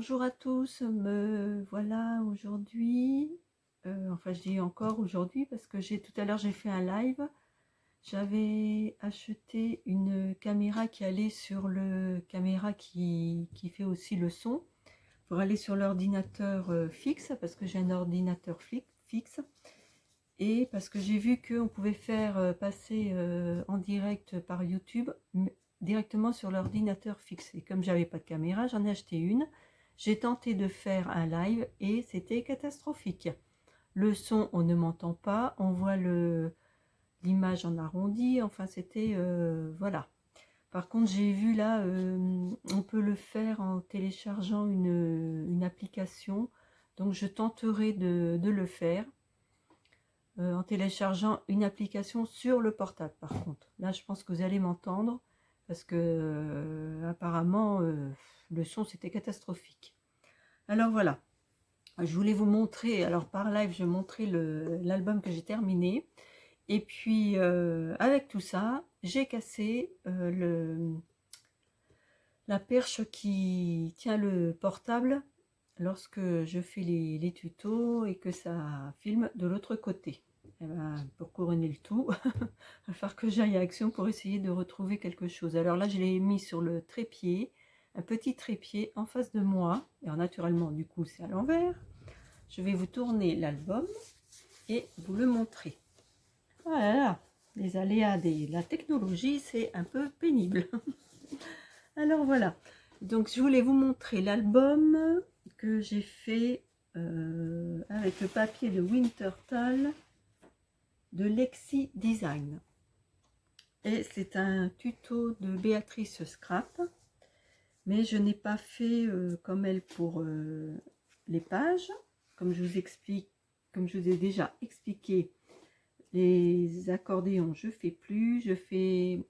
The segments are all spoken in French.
Bonjour à tous, me voilà aujourd'hui, enfin je dis encore aujourd'hui parce que tout à l'heure j'ai fait un live. J'avais acheté une caméra qui allait sur le caméra qui fait aussi le son pour aller sur l'ordinateur fixe, parce que j'ai un ordinateur fixe, et parce que j'ai vu qu'on pouvait faire passer en direct par YouTube directement sur l'ordinateur fixe. Et comme j'avais pas de caméra, j'en ai acheté une. J'ai tenté de faire un live et c'était catastrophique. Le son, on ne m'entend pas, on voit l'image en arrondi, enfin c'était voilà. Par contre, j'ai vu là, on peut le faire en téléchargeant une application, donc je tenterai de le faire en téléchargeant une application sur le portable. Par contre, là je pense que vous allez m'entendre parce que apparemment le son c'était catastrophique. Alors voilà, je voulais vous montrer, alors par live je montrais l'album que j'ai terminé, et puis avec tout ça j'ai cassé la perche qui tient le portable lorsque je fais les tutos et que ça filme de l'autre côté. Et ben, pour couronner le tout, il va falloir que j'aille à Action pour essayer de retrouver quelque chose. Alors là, je l'ai mis sur le trépied, un petit trépied en face de moi. Alors naturellement, du coup, c'est à l'envers. Je vais vous tourner l'album et vous le montrer. Voilà, les aléas de la technologie, c'est un peu pénible. Alors voilà, donc je voulais vous montrer l'album que j'ai fait avec le papier de Winterthal de Lexi Design. Et c'est un tuto de Béatrice Scrap, mais je n'ai pas fait comme elle pour les pages. Comme je vous explique, comme je vous ai déjà expliqué, les accordéons je fais plus, je fais,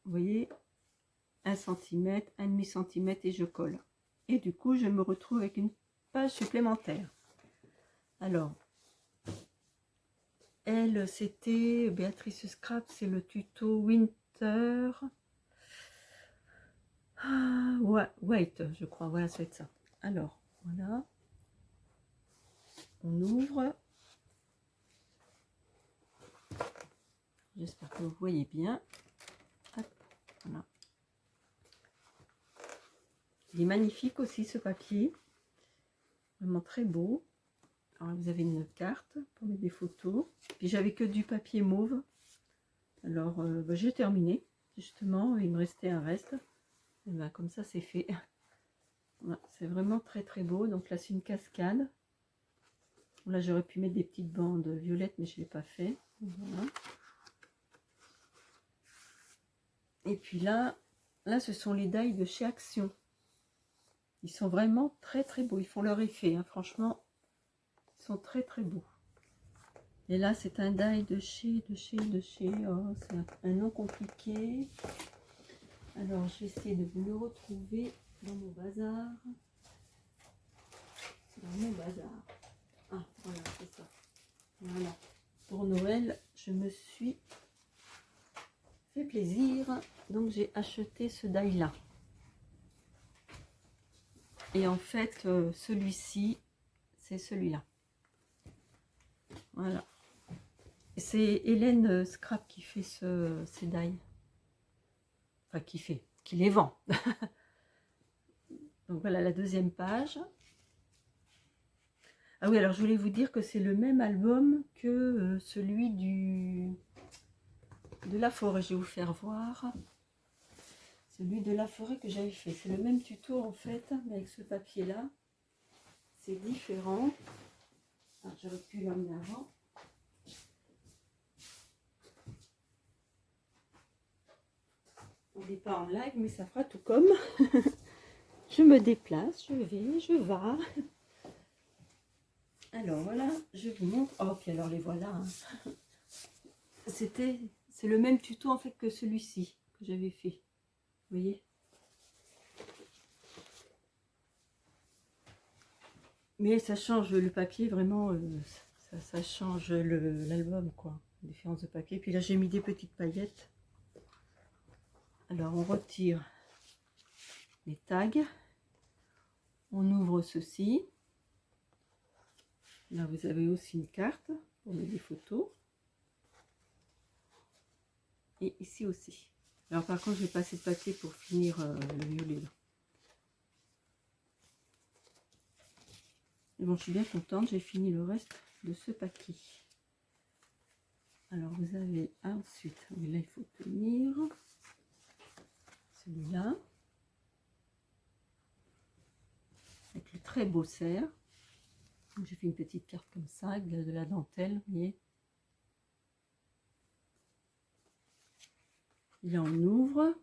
vous voyez, 1 cm, 1,5 cm et je colle. Et du coup, je me retrouve avec une page supplémentaire. Alors, elle, c'était Béatrice Scrap, c'est le tuto Winter White, je crois. Voilà, ça va être ça. Alors, voilà. On ouvre. J'espère que vous voyez bien. Hop, voilà. Il est magnifique aussi ce papier. Vraiment très beau. Alors, vous avez une carte pour mettre des photos. Puis j'avais que du papier mauve. Alors j'ai terminé. Justement, il me restait un reste. Et ben, comme ça c'est fait. Voilà, c'est vraiment très très beau. Donc là c'est une cascade. Là j'aurais pu mettre des petites bandes violettes, mais je ne l'ai pas fait. Voilà. Et puis là ce sont les die de chez Action. Ils sont vraiment très très beaux. Ils font leur effet, hein. Franchement, ils sont très très beaux. Et là c'est un die de chez. Oh, c'est un nom compliqué. Alors je vais essayer de vous le retrouver dans mon bazar. Dans mon bazar. Ah voilà, c'est ça. Voilà. Pour Noël, je me suis fait plaisir. Donc j'ai acheté ce die là. Et en fait, celui-ci, c'est celui-là. Voilà. C'est Hélène Scrap qui fait ces die. Enfin, qui les vend. Donc voilà la deuxième page. Ah oui, alors je voulais vous dire que c'est le même album que celui de la forêt. Je vais vous faire voir. Celui de la forêt que j'avais fait. C'est le même tuto en fait, mais avec ce papier là. C'est différent. J'aurais pu l'emmener avant. On n'est pas en live, mais ça fera tout comme. Je me déplace, je vais, je vais. Alors voilà, je vous montre. Oh, puis alors les voilà. Hein. C'est le même tuto en fait que celui-ci que j'avais fait. Vous voyez? Mais ça change le papier, vraiment, ça change l'album, quoi. La différence de papier. Puis là, j'ai mis des petites paillettes. Alors, on retire les tags. On ouvre ceci. Là, vous avez aussi une carte pour mettre des photos. Et ici aussi. Alors par contre, je vais passer le papier pour finir le violet. Et bon, je suis bien contente, j'ai fini le reste de ce paquet. Alors vous avez ensuite, là il faut tenir celui-là. Avec le très beau cerf. J'ai fait une petite carte comme ça, avec de la dentelle, vous voyez. Et là on ouvre.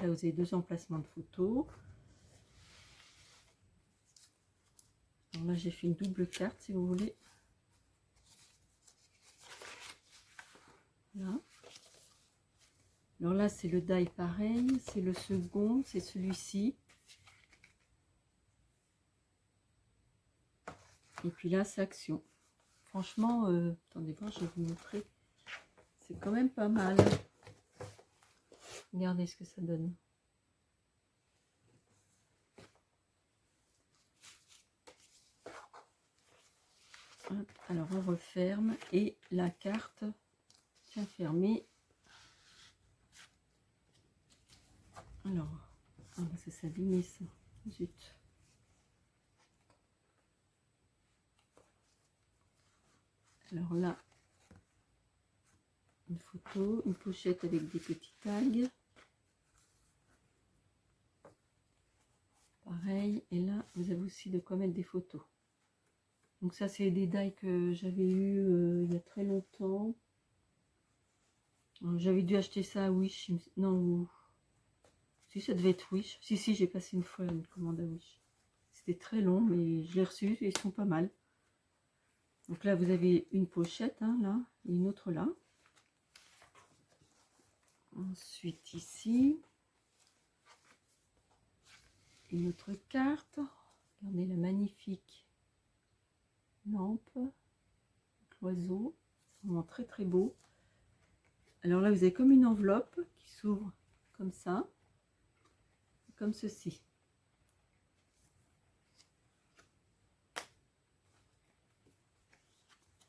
Là vous avez 2 emplacements de photos. Alors là j'ai fait une double carte si vous voulez. Là. Alors là c'est le die pareil, c'est le second, c'est celui-ci. Et puis là c'est action. Franchement, attendez voir, je vais vous montrer. C'est quand même pas mal. Regardez ce que ça donne. Hop, alors on referme et la carte tient fermée. Alors, ah bah ça s'abîme ça. Zut. Alors là, une photo, une pochette avec des petits tags. Pareil, et là vous avez aussi de quoi mettre des photos. Donc ça c'est des die que j'avais eu il y a très longtemps. J'avais dû acheter ça à Wish, non, si ça devait être Wish. Si, j'ai passé une fois une commande à Wish. C'était très long, mais je l'ai reçu et ils sont pas mal. Donc là vous avez une pochette, hein, là, et une autre là. Ensuite ici, une autre carte. Regardez la magnifique lampe, l'oiseau, c'est vraiment très très beau. Alors là vous avez comme une enveloppe qui s'ouvre comme ça, comme ceci.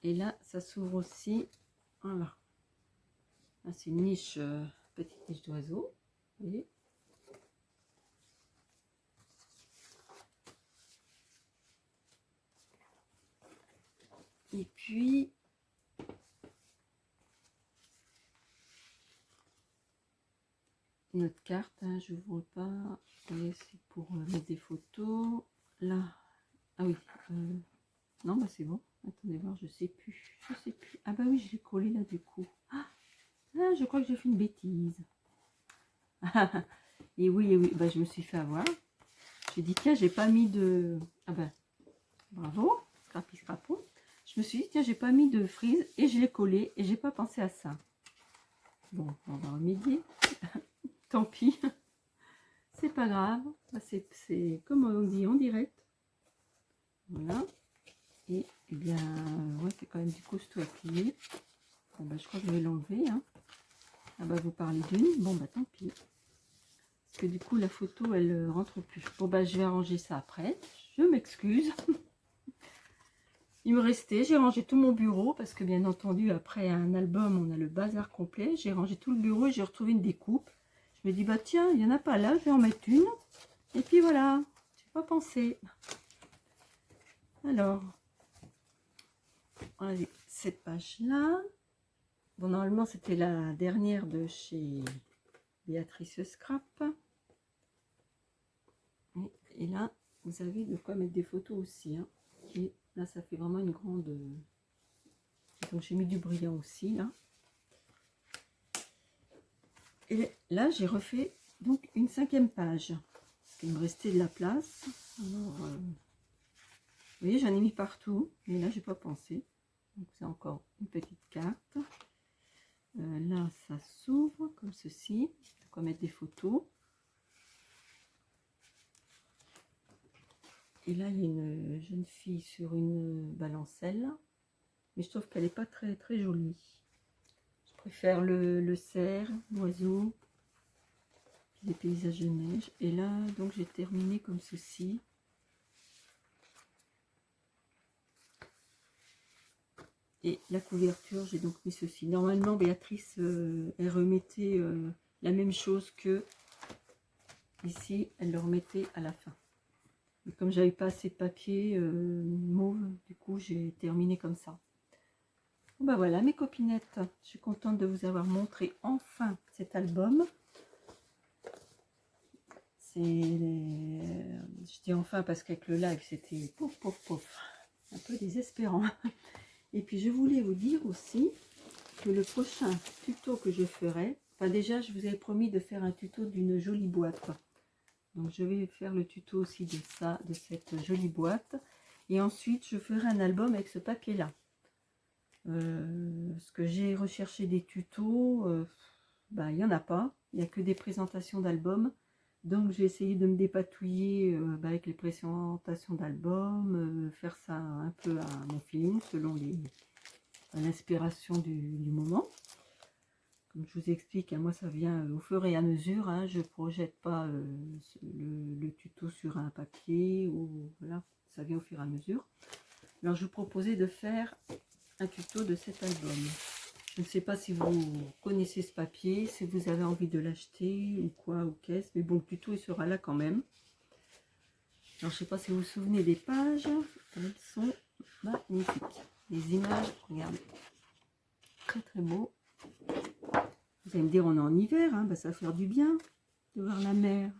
Et là ça s'ouvre aussi, voilà. Là c'est une niche, petite niche d'oiseau, vous voyez. Et puis notre carte, hein, je vous vois pas, c'est pour mettre des photos. Là, ah oui, non bah c'est bon. Attendez voir, je sais plus. Ah bah oui, je l'ai collé là du coup. Ah, je crois que j'ai fait une bêtise. Et oui, bah je me suis fait avoir. J'ai dit tiens, j'ai pas mis de. Ah bah bravo, Scrappy Scrapon. Je me suis dit tiens, j'ai pas mis de frise et je l'ai collé et j'ai pas pensé à ça. Bon, on va remédier. Tant pis. C'est pas grave. Bah, c'est comme on dit en direct. Voilà. Et eh bien, ouais, c'est quand même du costaud à plier. Bon, bah, je crois que je vais l'enlever. Hein. Ah bah, vous parlez d'une. Bon, bah, tant pis. Parce que du coup, la photo, elle rentre plus. Bon, bah, je vais arranger ça après. Je m'excuse. Il me restait, j'ai rangé tout mon bureau. Parce que, bien entendu, après un album, on a le bazar complet. J'ai rangé tout le bureau et j'ai retrouvé une découpe. Je me dis, bah, tiens, il n'y en a pas là. Je vais en mettre une. Et puis, voilà. J'ai pas pensé. Alors... Allez, cette page-là. Bon, normalement, c'était la dernière de chez Béatrice Scrap. Et là, vous avez de quoi mettre des photos aussi. Hein. Et là, ça fait vraiment une grande... Donc, j'ai mis du brillant aussi, là. Et là, j'ai refait donc une 5e page. Parce qu'il me restait de la place. Alors, vous voyez, j'en ai mis partout. Mais là, j'ai pas pensé. Donc, c'est encore une petite carte. Là, ça s'ouvre comme ceci. De quoi mettre des photos. Et là, il y a une jeune fille sur une balancelle. Mais je trouve qu'elle n'est pas très très jolie. Je préfère le cerf, l'oiseau. des paysages de neige. Et là, donc j'ai terminé comme ceci. Et la couverture, j'ai donc mis ceci. Normalement, Béatrice, elle remettait la même chose que ici, elle le remettait à la fin. Et comme j'avais pas assez de papier mauve, du coup, j'ai terminé comme ça. Bon, bah voilà, mes copinettes, je suis contente de vous avoir montré enfin cet album. Je dis enfin parce qu'avec le live, c'était pouf, pouf, pouf, un peu désespérant. Et puis, je voulais vous dire aussi que le prochain tuto que je ferai, enfin déjà, je vous avais promis de faire un tuto d'une jolie boîte. Donc, je vais faire le tuto aussi de ça, de cette jolie boîte. Et ensuite, je ferai un album avec ce papier-là. Parce que j'ai recherché des tutos, ben, il n'y en a pas. Il n'y a que des présentations d'albums. Donc, j'ai essayé de me dépatouiller ben, avec les présentations d'albums, faire ça un peu à mon feeling, selon l'inspiration du moment. Comme je vous explique, hein, moi ça vient au fur et à mesure, hein, je ne projette pas le tuto sur un papier, ou voilà, ça vient au fur et à mesure. Alors je vous proposais de faire un tuto de cet album. Je ne sais pas si vous connaissez ce papier, si vous avez envie de l'acheter ou quoi, ou qu'est-ce, mais bon, le tuto il sera là quand même. Alors je ne sais pas si vous vous souvenez des pages, elles sont magnifiques. Les images, regardez, très très beau. Vous allez me dire, on est en hiver, hein, ben, ça va faire du bien de voir la mer.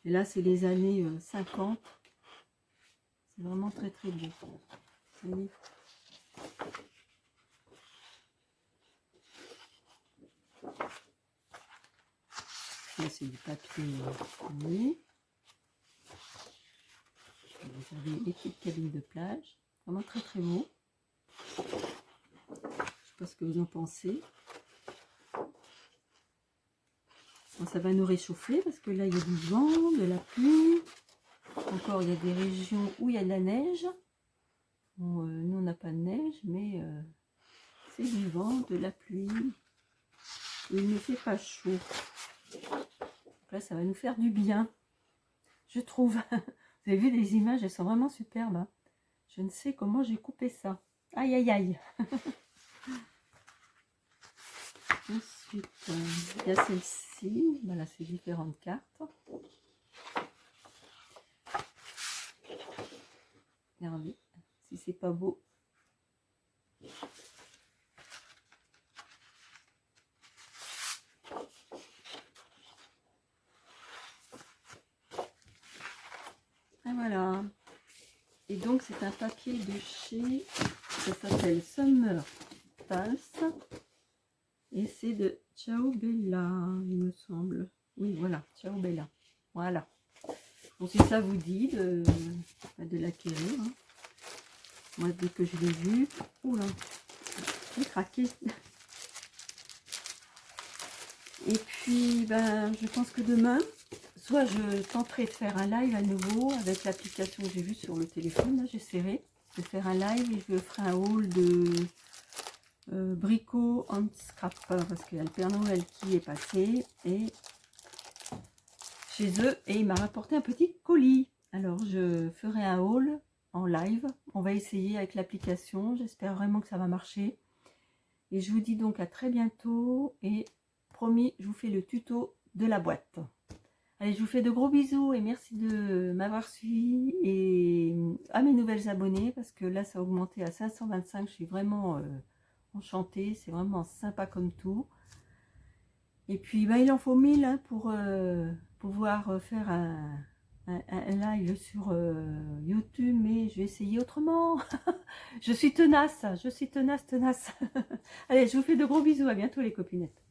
Et là, c'est les années 50. C'est vraiment très très beau. Voyez. Là, c'est du papier fumé. Vous avez les petites cabines de plage. Vraiment très très beau. Je ne sais pas ce que vous en pensez. Bon, ça va nous réchauffer parce que là, il y a du vent, de la pluie. Encore, il y a des régions où il y a de la neige. Bon, nous, on n'a pas de neige, mais c'est du vent, de la pluie. Il ne fait pas chaud. Donc là, ça va nous faire du bien, je trouve. Vous avez vu les images, elles sont vraiment superbes. Hein. Je ne sais comment j'ai coupé ça. Aïe, aïe, aïe. Ensuite, il y a celle-ci. Voilà, c'est différentes cartes. Regardez, si c'est pas beau. Et voilà. Et donc, c'est un papier de chez, ça s'appelle Summer Pulse. Et c'est de Ciao Bella, il me semble. Oui, voilà, Ciao Bella. Voilà. Donc, si ça vous dit de l'acquérir. Hein. Moi, dès que je l'ai vu, oula, j'ai craqué. Et puis, ben, je pense que demain, soit je tenterai de faire un live à nouveau avec l'application que j'ai vue sur le téléphone. J'essaierai de faire un live et je ferai un haul de Brico and Scrap parce qu'il y a le Père Noël qui est passé et chez eux et il m'a rapporté un petit colis. Alors, je ferai un haul en live. On va essayer avec l'application. J'espère vraiment que ça va marcher. Et je vous dis donc à très bientôt et promis, je vous fais le tuto de la boîte. Allez, je vous fais de gros bisous et merci de m'avoir suivi et à mes nouvelles abonnées parce que là, ça a augmenté à 525. Je suis vraiment enchantée. C'est vraiment sympa comme tout. Et puis, bah, il en faut 1000 hein, pour pouvoir faire un live sur YouTube, mais je vais essayer autrement. Je suis tenace, tenace. Allez, je vous fais de gros bisous. À bientôt les copinettes.